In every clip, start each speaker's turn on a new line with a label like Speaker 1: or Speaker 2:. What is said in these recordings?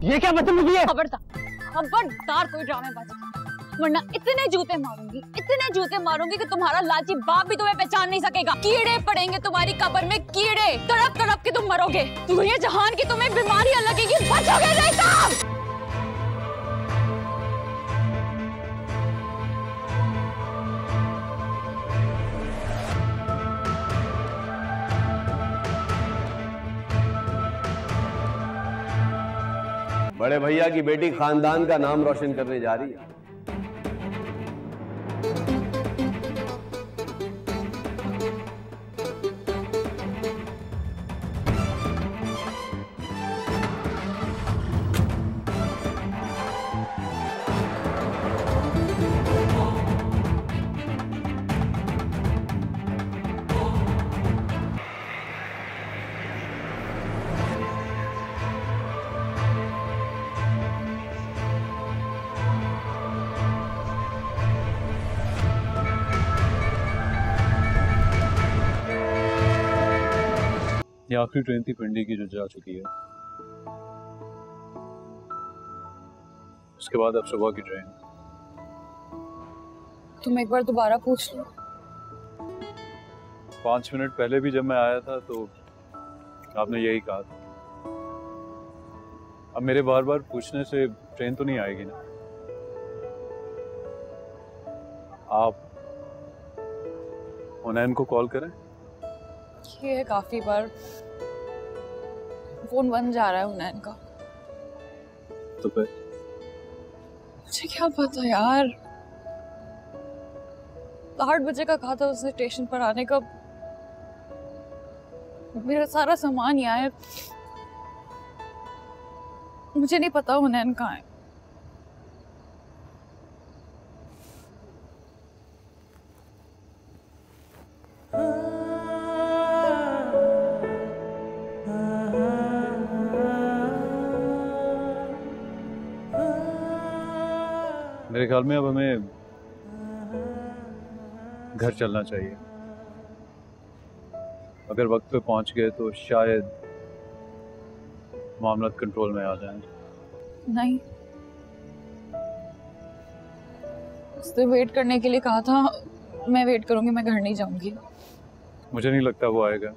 Speaker 1: ये क्या बदतमीजी है?
Speaker 2: खबरदार कोई ड्रामेबाजी, वरना इतने जूते मारूंगी कि तुम्हारा लालची बाप भी तुम्हें पहचान नहीं सकेगा। कीड़े पड़ेंगे तुम्हारी कब्र में, कीड़े तड़प तड़प के तुम मरोगे। दुनिया जहान की तुम्हें बीमारियां लगेगी, बचोगे नहीं साहब।
Speaker 3: बड़े भैया की बेटी खानदान का नाम रोशन करने जा रही है।
Speaker 4: ये आखिरी ट्रेन थी पिंडी की जो जा चुकी है। उसके बाद अब सुबह की ट्रेन।
Speaker 2: तुम एक बार दोबारा पूछ लो।
Speaker 4: 5 मिनट पहले भी जब मैं आया था तो आपने यही कहा था। अब मेरे बार बार पूछने से ट्रेन तो नहीं आएगी ना। आप हुनैन को कॉल करें।
Speaker 2: ये है काफी बार फोन बंद जा रहा है हुनैन का।
Speaker 4: तो फिर
Speaker 2: मुझे क्या पता यार। 8 बजे का कहा था उसने स्टेशन पर आने का। मेरा सारा सामान यहाँ है, मुझे नहीं पता हुनैन कहाँ है।
Speaker 4: मेरे ख्याल में अब हमें घर चलना चाहिए। अगर वक्त पे पहुंच गए तो शायद मामला कंट्रोल में आ जाए।
Speaker 2: नहीं, उसने वेट करने के लिए कहा था। मैं वेट करूंगी, मैं घर नहीं जाऊंगी।
Speaker 4: मुझे नहीं लगता वो आएगा,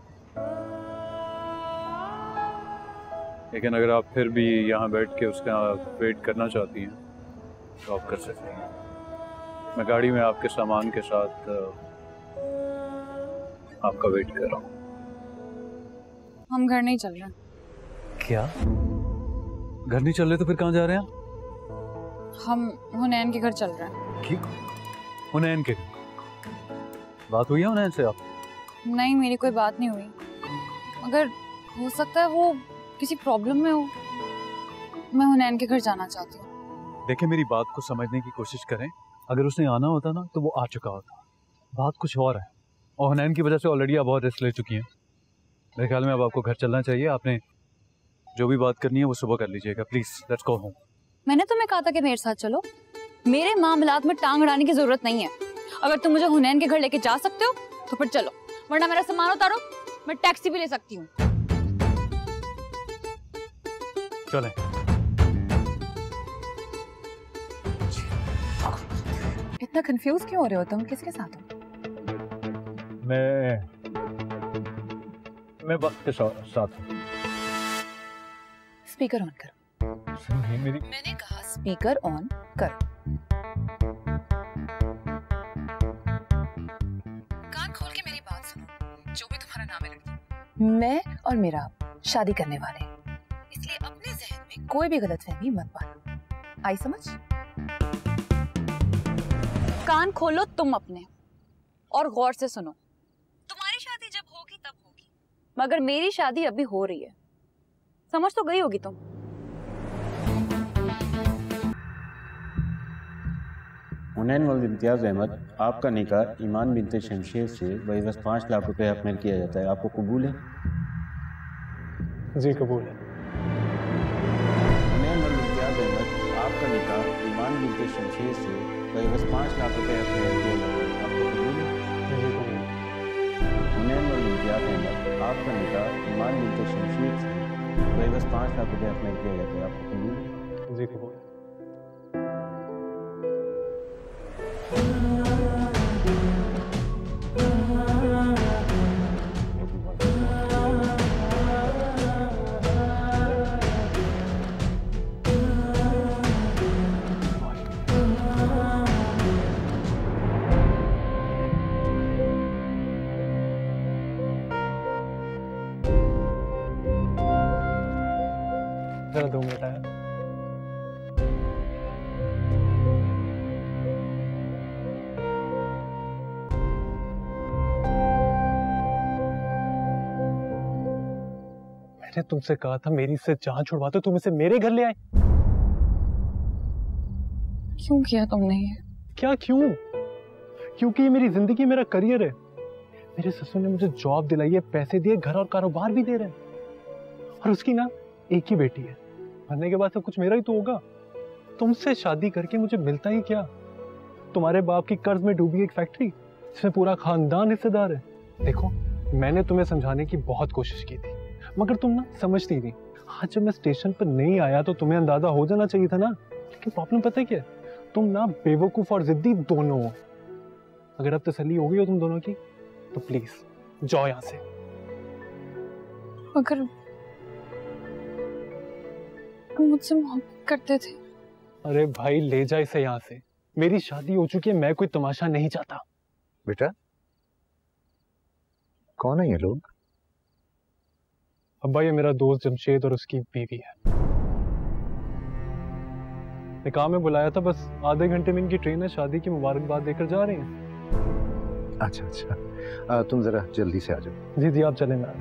Speaker 4: लेकिन अगर आप फिर भी यहाँ बैठ के उसका वेट करना चाहती हैं तो आप कर सकते हैं। मैं गाड़ी में आपके सामान के साथ आपका वेट कर रहा हूँ।
Speaker 2: हम घर नहीं चल रहे।
Speaker 4: क्या? घर नहीं चल रहे तो फिर कहाँ जा रहे हैं?
Speaker 2: हम हुनैन के घर चल रहे हैं।
Speaker 4: ठीक, हुनैन के? बात हुई है हुनैन से आप?
Speaker 2: नहीं, मेरी कोई बात नहीं हुई, मगर हो सकता है वो किसी प्रॉब्लम में हो। मैं हुनैन के घर जाना चाहती हूँ।
Speaker 4: देखिए, मेरी बात को समझने की कोशिश करें। अगर उसने आना होता ना तो वो आ चुका होता। बात कुछ और है, और हुनैन की वजह से ऑलरेडी आप बहुत रिस्क ले चुकी हैं। मेरे ख्याल में अब आपको घर चलना चाहिए। आपने जो भी बात करनी है वो सुबह कर लीजिएगा। Please let's go home.
Speaker 2: मैंने तुम्हें कहा था कि मेरे साथ चलो। मेरे मामलात में टांग अड़ाने की जरूरत नहीं है। अगर तुम मुझे हुनैन के घर लेके जा सकते हो तो फिर चलो, वरना मेरा सामान उतारो। मैं टैक्सी भी ले सकती हूँ।
Speaker 4: चलें।
Speaker 5: इतना कंफ्यूज क्यों हो रहे हो तुम? किसके साथ हो?
Speaker 4: मैं वक्त के साथ हूँ।
Speaker 5: स्पीकर ऑन करो।
Speaker 4: सुनिए मेरी।
Speaker 5: मैंने कहा स्पीकर ऑन करो। कान खोल के मेरी बात सुनो। जो भी तुम्हारा नाम है लड़की, मैं और मेरा शादी करने वाले हैं, इसलिए अपने जहन में कोई भी गलतफहमी मत पालो। आई समझ?
Speaker 2: कान खोलो तुम अपने और गौर से सुनो। तुम्हारी शादी जब होगी तब होगी, मगर मेरी शादी अभी हो रही है। समझ तो गई होगी तुम।
Speaker 6: हुनैन वल्द इम्तियाज अहमद, आपका निकाह ईमान बिनते शमशेर से बहिवस 5 लाख रुपए हक में किया जाता है। आपको कबूल है?
Speaker 1: जी कबूल है।
Speaker 6: हुनैन वल्द इम्तियाज अहमद, आपका निकाह ईमान बिनते शमशेर से बहिवस 5 लाख रुपए हक में किया जाता है। आपको कबूल है?
Speaker 1: जी कबूल है।
Speaker 6: हुनैन वल्द इम्तियाज अहमद, आपका निकाह ईमान बिनते शमशेर से वही बस 5 लाख रुपए अपने किया जाता है, आपको कबूल?
Speaker 1: जी कबूल। जरा 2 मिनट आया। मैंने तुमसे कहा था मेरी इससे जान छुड़वा दो, तुम इसे मेरे घर ले आए।
Speaker 2: क्यों किया तुमने ये?
Speaker 1: क्या क्यों? क्योंकि ये मेरी जिंदगी, मेरा करियर है। मेरे ससुर ने मुझे जॉब दिलाई है, पैसे दिए, घर और कारोबार भी दे रहे हैं। और उसकी ना एक ही बेटी है, मरने के बाद सब कुछ मेरा ही तो होगा। तुमसे शादी करके मुझे मिलता ही क्या? तुम्हारे बाप की कर्ज में डूबी एक फैक्ट्री जिसमें पूरा खानदान हिस्सेदार है। देखो, मैंने तुम्हें समझाने की बहुत कोशिश की थी, मगर तुम ना समझती नहीं। आज जब मैं स्टेशन पर नहीं आया तो तुम्हें अंदाजा हो जाना चाहिए था ना। लेकिन प्रॉब्लम पता है क्या है? तुम ना बेवकूफ और जिद्दी दोनों हो। अगर अब तसल्ली हो गई हो तुम दोनों की तो प्लीज जाओ यहां से।
Speaker 2: अगर तुम मुझसे मोहब्बत करते थे।
Speaker 1: अरे भाई ले जा इसे यहाँ से। मेरी शादी हो चुकी है, मैं कोई तमाशा नहीं चाहता।
Speaker 7: बेटा कौन है ये लोग?
Speaker 1: अब्बा ये मेरा दोस्त जमशेद और उसकी बीवी है। निकाह में बुलाया था, बस आधे घंटे में इनकी ट्रेन है, शादी की मुबारकबाद देकर जा रहे हैं।
Speaker 7: अच्छा अच्छा, तुम जरा जल्दी से आ जाओ।
Speaker 1: जी जी आप चले, मैं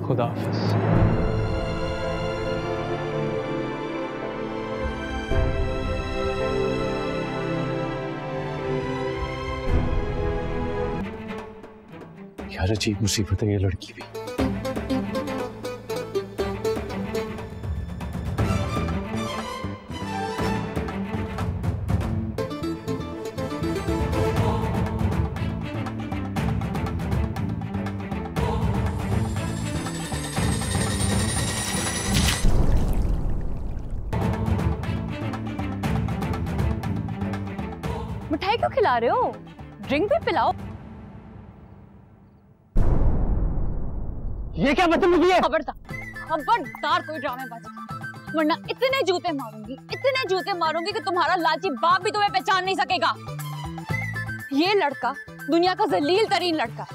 Speaker 1: खुदा हाफिज।
Speaker 7: यार अजीब मुसीबत है ये लड़की भी।
Speaker 2: मिठाई क्यों खिला रहे हो? ड्रिंक भी पिलाओ।
Speaker 1: ये क्या बदतमीजी है?
Speaker 2: खबरदार कोई ड्रामेबाजी, वरना इतने जूते मारूंगी कि तुम्हारा लालची बाप भी तुम्हें पहचान नहीं सकेगा। ये लड़का दुनिया का जलील तरीन लड़का,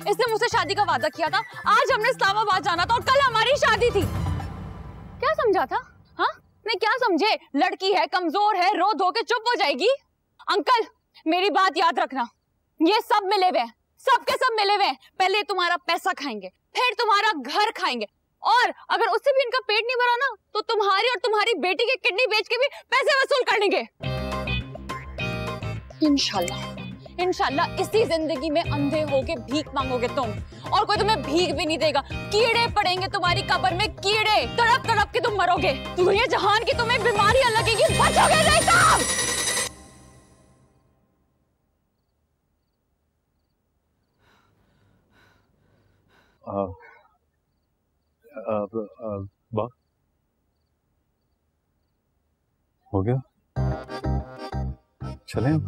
Speaker 2: इसने मुझसे शादी का वादा किया था। आज हमने इस्लामाबाद जाना था और कल हमारी शादी थी। क्या समझा था? हाँ नहीं, क्या समझे? लड़की है, कमजोर है, रो धो के चुप हो जाएगी। अंकल मेरी बात याद रखना, ये सब मिले हुए हैं, सबके सब मिले हुए हैं। पहले तुम्हारा पैसा खाएंगे, फिर तुम्हारा घर खाएंगे, और अगर उससे भी इनका पेट नहीं भरा ना तो तुम्हारी और तुम्हारी बेटी की किडनी बेच के भी पैसे वसूल कर लेंगे। इंशाल्लाह इसी जिंदगी में अंधे होके भीख मांगोगे तुम, और कोई तुम्हें भीख भी नहीं देगा। कीड़े पड़ेंगे तुम्हारी कब्र में, कीड़े तड़प तड़प के तुम मरोगे। दुनिया जहान की तुम्हें बीमारियां लगेगी, बचोगे नहीं तुम।
Speaker 4: बा हो गया, चलें अब?